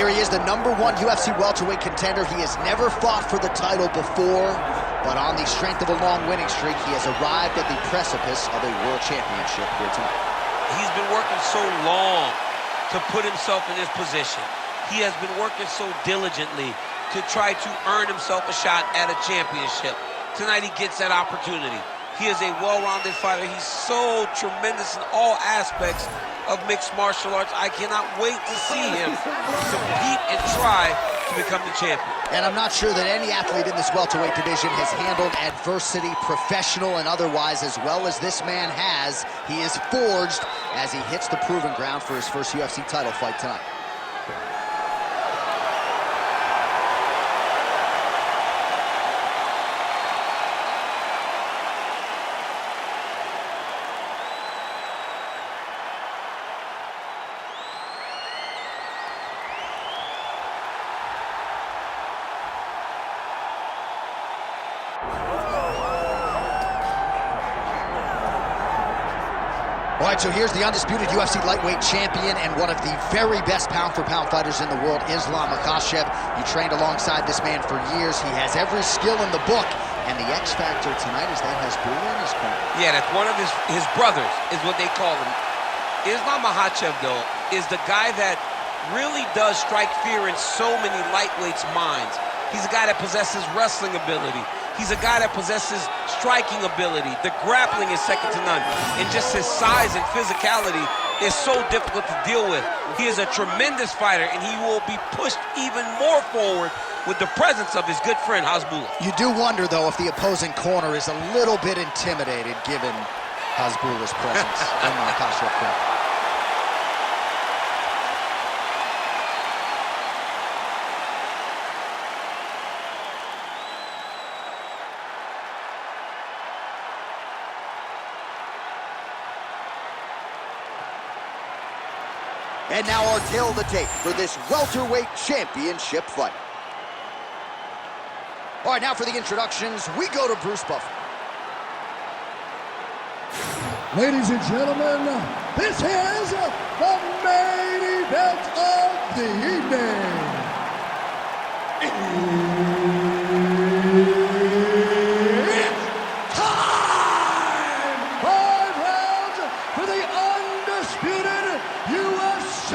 here he is, the #1 UFC welterweight contender. He has never fought for the title before, but on the strength of a long winning streak, he has arrived at the precipice of a world championship here tonight. He's been working so long to put himself in this position. He has been working so diligently to try to earn himself a shot at a championship. Tonight he gets that opportunity. He is a well-rounded fighter. He's so tremendous in all aspects of mixed martial arts. I cannot wait to see him compete and try to become the champion. And I'm not sure that any athlete in this welterweight division has handled adversity, professional and otherwise, as well as this man has. He is forged as he hits the proving ground for his first UFC title fight tonight. All right, so here's the undisputed UFC lightweight champion and one of the very best pound-for-pound fighters in the world, Islam Makhachev. You trained alongside this man for years. He has every skill in the book, and the X factor tonight is that Hasbulla in his corner. Yeah, that's one of his brothers, is what they call him. Islam Makhachev, though, is the guy that really does strike fear in so many lightweights' minds. He's a guy that possesses wrestling ability. He's a guy that possesses striking ability. The grappling is second to none. And just his size and physicality is so difficult to deal with. He is a tremendous fighter, and he will be pushed even more forward with the presence of his good friend, Hasbulla. You do wonder, though, if the opposing corner is a little bit intimidated given Hasbulla's presence in the Makhachev corner. And now our tale of the tape for this welterweight championship fight. All right, now for the introductions, we go to Bruce Buffer. Ladies and gentlemen, this is the main event of the evening. It's time! 5 rounds for the undisputed UFC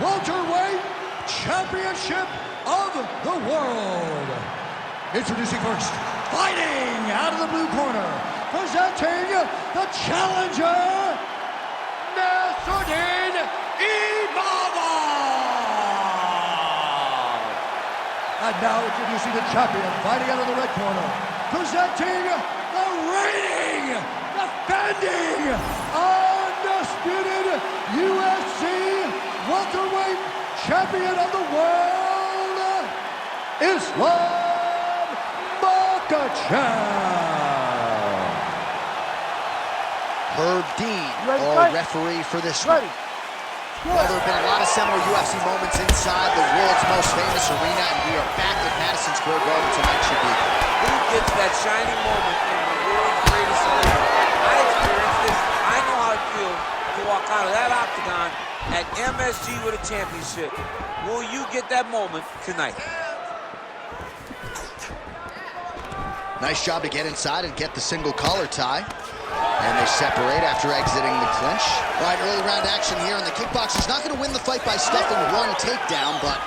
welterweight championship of the world. Introducing first, fighting out of the blue corner, presenting the challenger, Nassourdine Imavov. And now introducing the champion, fighting out of the red corner, presenting the reigning, defending, undisputed UFC welterweight champion of the world, Islam Makhachev. Herb Dean, our referee for this one. Well, there have been a lot of seminal UFC moments inside the world's most famous arena, and we are back at Madison Square Garden tonight. Should be. Who gets that shining moment in the world's greatest arena? I experienced this. I know how it feels to walk out of that octagon at MSG with a championship. Will you get that moment tonight? Nice job to get inside and get the single collar tie. And they separate after exiting the clinch. All right, early round action here, and the kickboxer's not going to win the fight by stuffing one takedown, but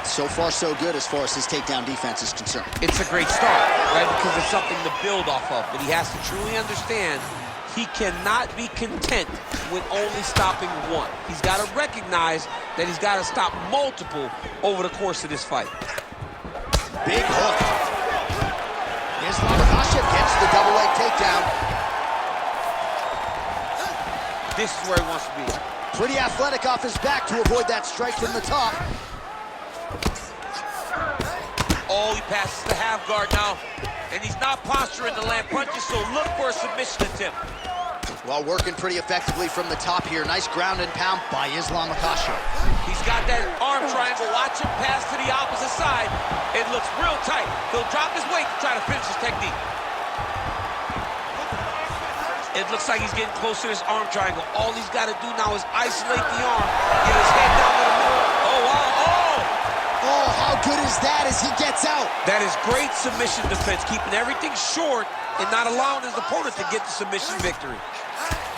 so far so good as far as his takedown defense is concerned. It's a great start, right, because it's something to build off of, but he has to truly understand he cannot be content with only stopping one. He's got to recognize that he's got to stop multiple over the course of this fight. Big hook. Islam Makhachev gets the double leg takedown. This is where he wants to be. Pretty athletic off his back to avoid that strike from the top. Oh, he passes the half guard now, and he's not posturing to land punches, so look for a submission attempt. Well, working pretty effectively from the top here. Nice ground and pound by Islam Makhachev. He's got that arm triangle. Watch him pass to the opposite side. It looks real tight. He'll drop his weight to try to finish his technique. It looks like he's getting close to this arm triangle. All he's got to do now is isolate the arm, get his head down to the middle. Oh, wow. Oh! good is that as he gets out? That is great submission defense, keeping everything short and not allowing his opponent to get the submission victory.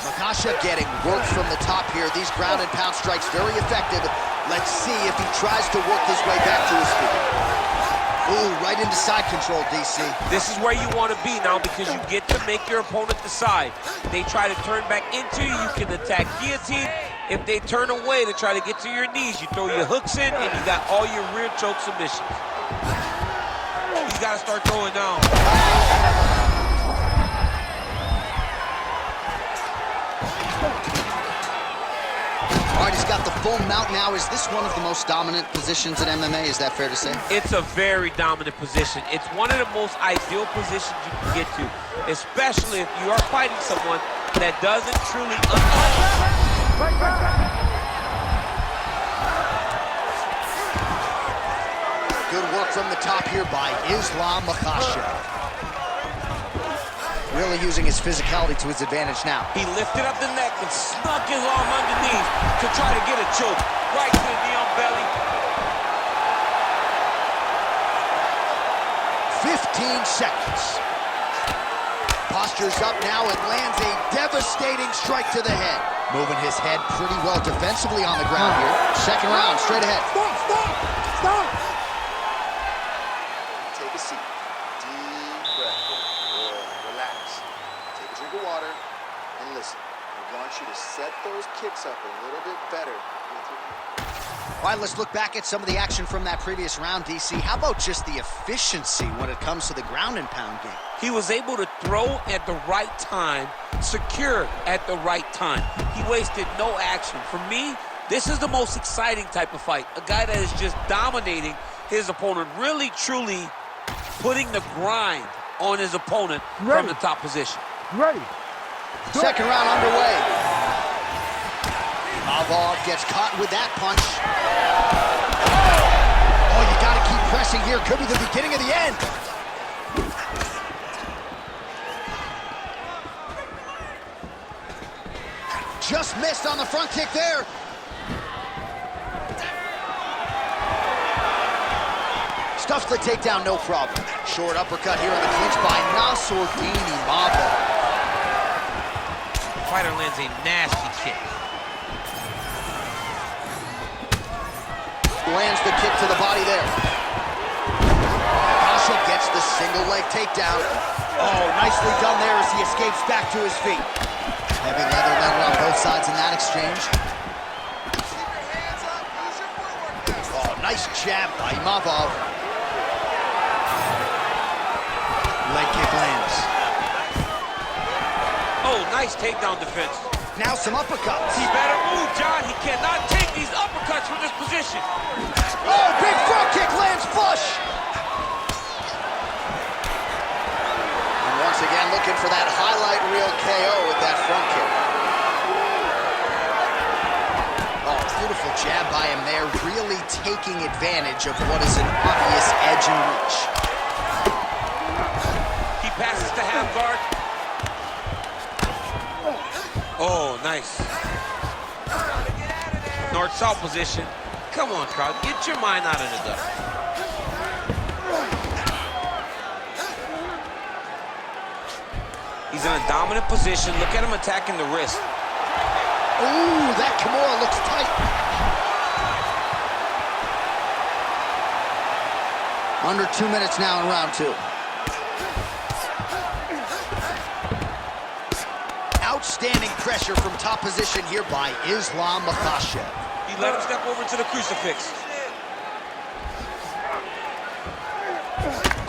Makhachev getting work from the top here. These ground and pound strikes very effective. Let's see if he tries to work his way back to his feet. Ooh, right into side control, DC. This is where you want to be now because you get to make your opponent decide. They try to turn back into you, you can attack guillotine. If they turn away to try to get to your knees, you throw your hooks in and you got all your rear choke submissions. He's got to start throwing down. All right, he's got the full mount now. Is this one of the most dominant positions in MMA? Is that fair to say? It's a very dominant position. It's one of the most ideal positions you can get to, especially if you are fighting someone that doesn't truly Good work from the top here by Islam Makhachev. Really using his physicality to his advantage now. He lifted up the neck and snuck his arm underneath to try to get a choke. Right to the knee on belly. 15 seconds. Postures up now and lands a devastating strike to the head. Moving his head pretty well defensively on the ground here. Second round, straight ahead. Stop! Take a seat. Deep breath. Good. Relax. Take a drink of water and listen. I want you to set those kicks up a little bit better with your hands. All right, let's look back at some of the action from that previous round, DC. How about just the efficiency when it comes to the ground and pound game? He was able to throw at the right time, secure at the right time. He wasted no action. For me, this is the most exciting type of fight. A guy that is just dominating his opponent, really, truly putting the grind on his opponent from the top position. Ready. Second round underway. Imavov gets caught with that punch. Oh, you got to keep pressing here. Could be the beginning of the end. Just missed on the front kick there. Stuffs the takedown, no problem. Short uppercut here on the clinch by Nassourdine Imavov. Fighter lands a nasty kick. Lands the kick to the body there. Makhachev gets the single leg takedown. Oh, nicely done there as he escapes back to his feet. Heavy leather on both sides in that exchange. Oh, nice jab by Imavov. Leg kick lands. Oh, nice takedown defense. Now some uppercuts. He better move, John. He cannot take these uppercuts from this position. Oh, big front kick lands flush. And once again, looking for that highlight reel KO with that front kick. Oh, beautiful jab by him there, really taking advantage of what is an obvious edge and reach. He passes to half guard. Oh, nice. North-south position. Come on, crowd. Get your mind out of the gutter. He's in a dominant position. Look at him attacking the wrist. Ooh, that Kimura looks tight. Under 2 minutes now in round two. Outstanding pressure from top position here by Islam Makhachev. He let him step over to the crucifix.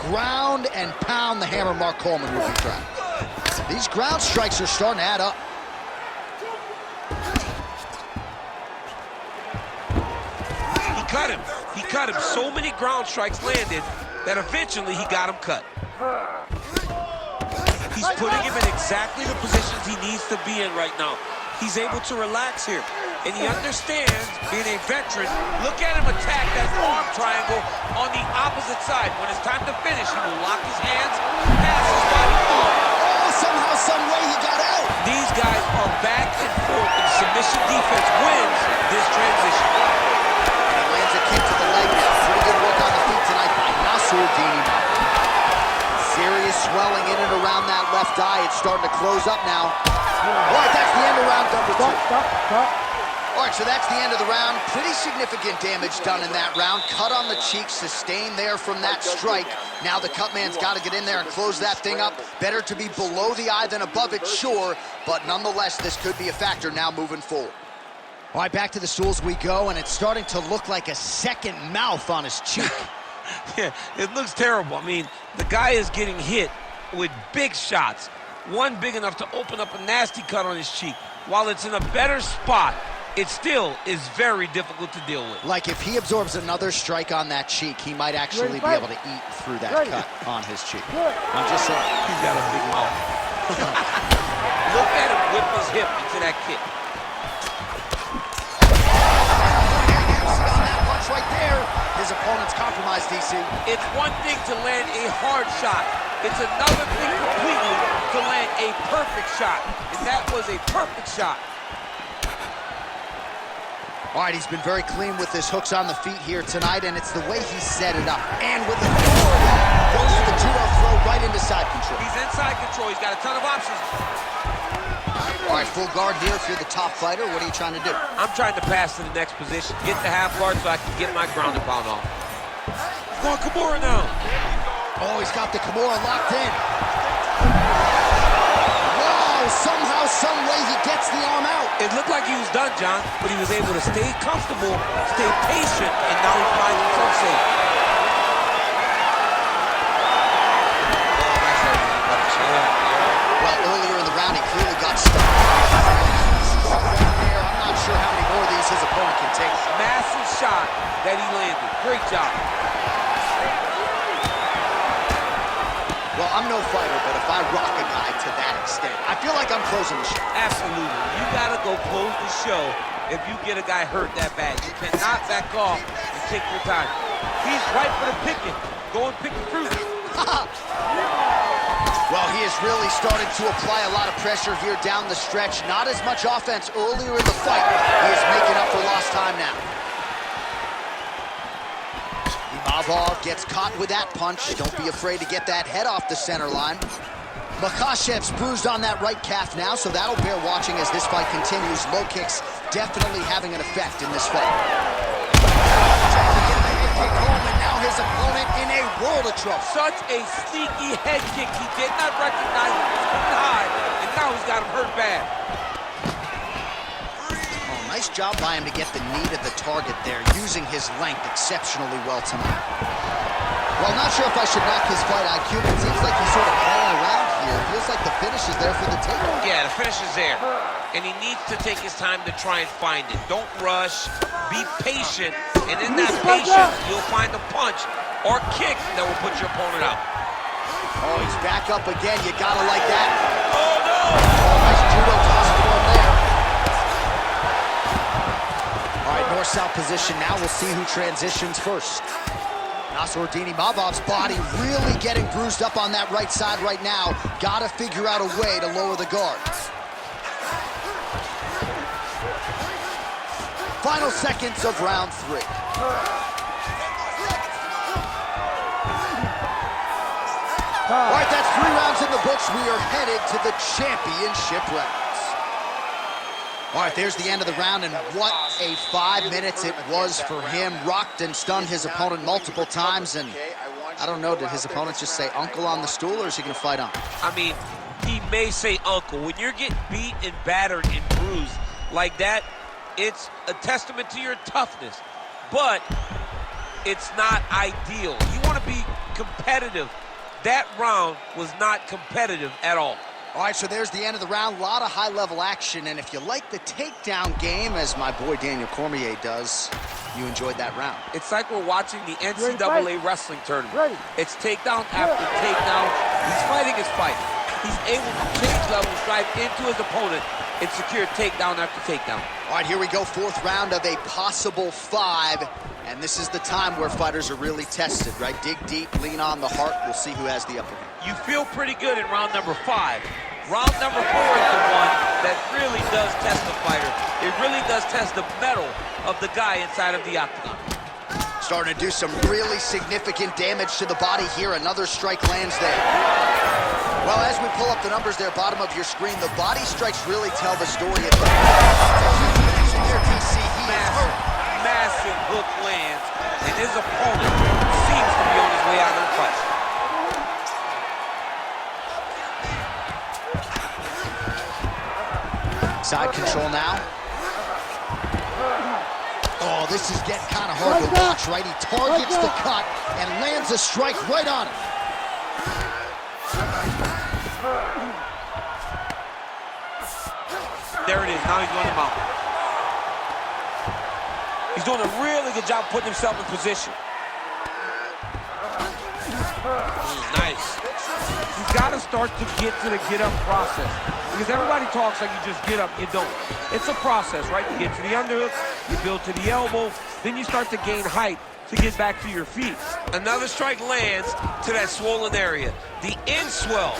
Ground and pound the hammer Mark Coleman will be trying. These ground strikes are starting to add up. He cut him. He cut him. So many ground strikes landed that eventually he got him cut. He's putting him in exactly the positions he needs to be in right now. He's able to relax here. And he understands, being a veteran, look at him attack that arm triangle on the opposite side. When it's time to finish, he will lock his hands, pass his body forward. Oh, somehow, some way he got out. These guys are back and forth, and submission defense wins this transition. And he lands a kick to the leg now. Pretty good work on the feet Nassourdine Imavov. Serious swelling in and around that left eye. It's starting to close up now. All right, that's the end of round number 2. Stop. All right, so that's the end of the round. Pretty significant damage done in that round. Cut on the cheek, sustained there from that strike. Now the cut man's got to get in there and close that thing up. Better to be below the eye than above it, sure, but nonetheless, this could be a factor now moving forward. All right, back to the stools we go, and it's starting to look like a second mouth on his cheek. Yeah, it looks terrible. I mean, the guy is getting hit with big shots. One big enough to open up a nasty cut on his cheek. While it's in a better spot, it still is very difficult to deal with. Like if he absorbs another strike on that cheek, he might actually be able to eat through that cut on his cheek. I'm just saying. He's got a big mouth. Look at him whip his hip into that kick. Right there, his opponent's compromised, DC. It's one thing to land a hard shot. It's another thing completely to land a perfect shot. And that was a perfect shot. All right, he's been very clean with his hooks on the feet here tonight, and it's the way he set it up. And with authority, goes to the judo throw right into side control. He's inside control. He's got a ton of options. All right, full guard here if you're the top fighter. What are you trying to do? I'm trying to pass to the next position, get the half guard so I can get my ground and pound off. Going Kimura now. Oh, he's got the Kimura locked in. Wow, somehow, some way he gets the arm out. It looked like he was done, John, but he was able to stay comfortable, stay patient, and now he finds himself safe. Well, earlier in the round, he clearly got stuck. I'm not sure how many more of these his opponent can take. Massive shot that he landed. Great job. Well, I'm no fighter, but if I rock a guy to that extent, I feel like I'm closing the show. Absolutely. You gotta go close the show if you get a guy hurt that bad. You cannot back off and take your time. He's right for the picking. Go and pick the fruit. Well, he has really started to apply a lot of pressure here down the stretch. Not as much offense earlier in the fight. He is making up for lost time now. Imavov gets caught with that punch. Don't be afraid to get that head off the center line. Makhachev's bruised on that right calf now, so that'll bear watching as this fight continues. Low kicks definitely having an effect in this fight. And now his opponent in a world of trouble. Such a sneaky head kick. He did not recognize it was coming high, and now he's got him hurt bad. Oh, nice job by him to get the knee to the target there, using his length exceptionally well tonight. Well, not sure if I should knock his fight IQ, but it seems like he's sort of playing around here. It feels like the finish is there for the takeover. Yeah, the finish is there. And he needs to take his time to try and find it. Don't rush. Be patient. And in that patience, you'll find a punch or kick that will put your opponent out. Oh, he's back up again. You gotta like that. Oh, no! Oh, nice judo toss for him there. All right, north-south position now. We'll see who transitions first. Nassourdine Imavov's body really getting bruised up on that right side right now. Gotta figure out a way to lower the guard. Final seconds of round 3. All right, that's 3 rounds in the books. We are headed to the championship rounds. All right, there's the end of the round, and what a 5 minutes it was for him. Rocked and stunned his opponent multiple times, and I don't know, did his opponent just say uncle on the stool, or is he gonna fight on? I mean, he may say uncle. When you're getting beat and battered and bruised like that, it's a testament to your toughness, but it's not ideal. You want to be competitive. That round was not competitive at all. All right, so there's the end of the round. A lot of high-level action, and if you like the takedown game, as my boy Daniel Cormier does, you enjoyed that round. It's like we're watching the NCAA wrestling tournament. It's takedown after takedown. He's fighting his fight. He's able to change levels, drive into his opponent, and secure takedown after takedown. All right, here we go, 4th round of a possible 5. And this is the time where fighters are really tested, right? Dig deep, lean on the heart. We'll see who has the upper hand. You feel pretty good in round number 5. Round number 4 is the one that really does test the fighter. It really does test the mettle of the guy inside of the octagon. Starting to do some really significant damage to the body here. Another strike lands there. Well, as we pull up the numbers there, bottom of your screen, the body strikes really tell the story. Massive hook lands, and his opponent seems to be on his way out of the fight. Side control now. Oh, this is getting kind of hard to watch, right? He targets the cut and lands a strike right on it. There it is. Now he's going to mount. He's doing a really good job putting himself in position. Nice. He's got to start to get to the get-up process. Because everybody talks like you just get up, you don't. It's a process, right? You get to the underhook, you build to the elbow, then you start to gain height to get back to your feet. Another strike lands to that swollen area. The end swell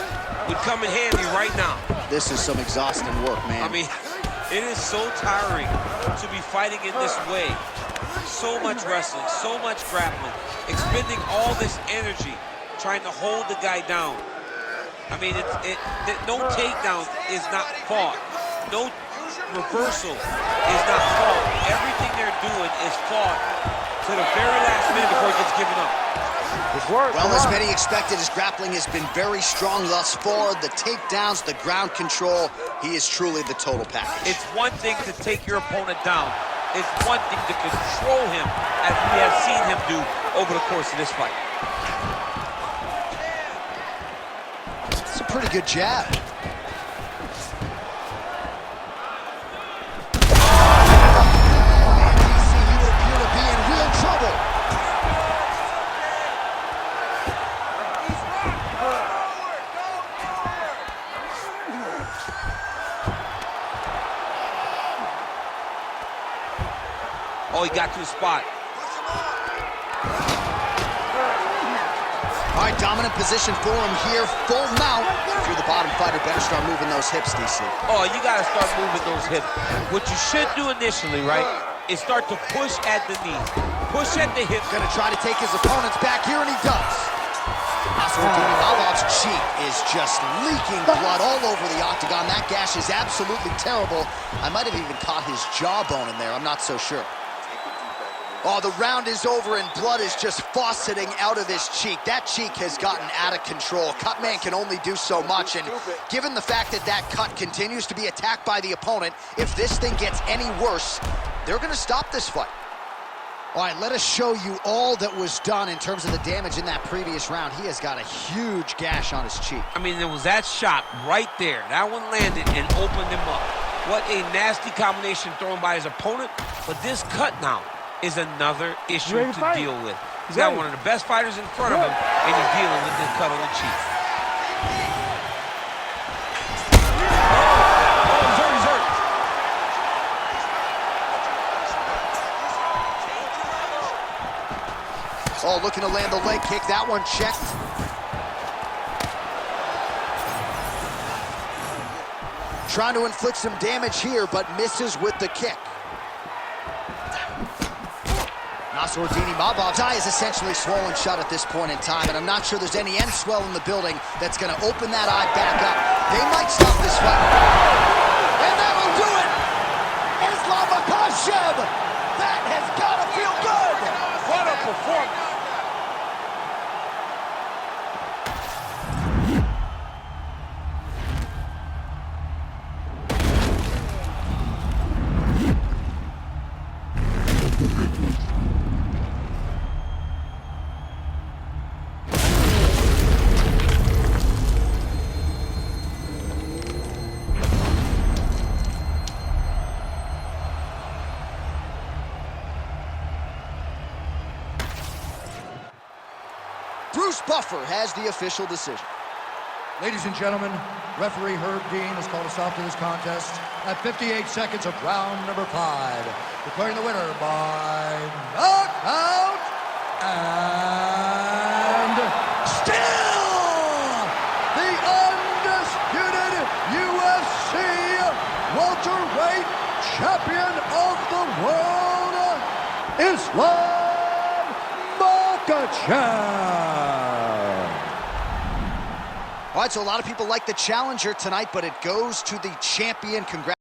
would come in handy right now. This is some exhausting work, man. I mean, it is so tiring to be fighting in this way. So much wrestling, so much grappling, expending all this energy trying to hold the guy down. I mean, no takedown is not fought. No reversal is not fought. Everything they're doing is fought to the very last minute before it gets given up. Well, as many expected, his grappling has been very strong thus far. The takedowns, the ground control, he is truly the total package. It's one thing to take your opponent down. It's one thing to control him, as we have seen him do over the course of this fight. It's a pretty good jab. Oh, he got to the spot. All right, dominant position for him here. Full mount. If you're the bottom fighter, better start moving those hips, DC. Oh, you got to start moving those hips. What you should do initially, right, is start to push at the knee. Push at the hips. Gonna try to take his opponents back here, and he does. Nassourdine Imavov's cheek is just leaking blood all over the octagon. That gash is absolutely terrible. I might have even caught his jawbone in there. I'm not so sure. Oh, the round is over and blood is just fauceting out of his cheek. That cheek has gotten out of control. Cutman can only do so much, and given the fact that that cut continues to be attacked by the opponent, if this thing gets any worse, they're gonna stop this fight. All right, let us show you all that was done in terms of the damage in that previous round. He has got a huge gash on his cheek. I mean, there was that shot right there. That one landed and opened him up. What a nasty combination thrown by his opponent, but this cut now is another issue to deal with. He's got one of the best fighters in front of him, and he's dealing with this cut on the cheek. He's hurt. Oh, looking to land the leg kick. That one checked. Trying to inflict some damage here, but misses with the kick. Nassourdine Imavov's eye is essentially swollen shut at this point in time, and I'm not sure there's any end swell in the building that's going to open that eye back up. They might stop this fight. And that'll do it! Islam Makhachev! That has got to feel good! What a performance! Bruce Buffer has the official decision. Ladies and gentlemen, referee Herb Dean has called a stop to this contest at 58 seconds of round number 5, declaring the winner by knockout and still the undisputed UFC welterweight champion of the world, Islam Makhachev. All right, so a lot of people like the challenger tonight, but it goes to the champion. Congratulations.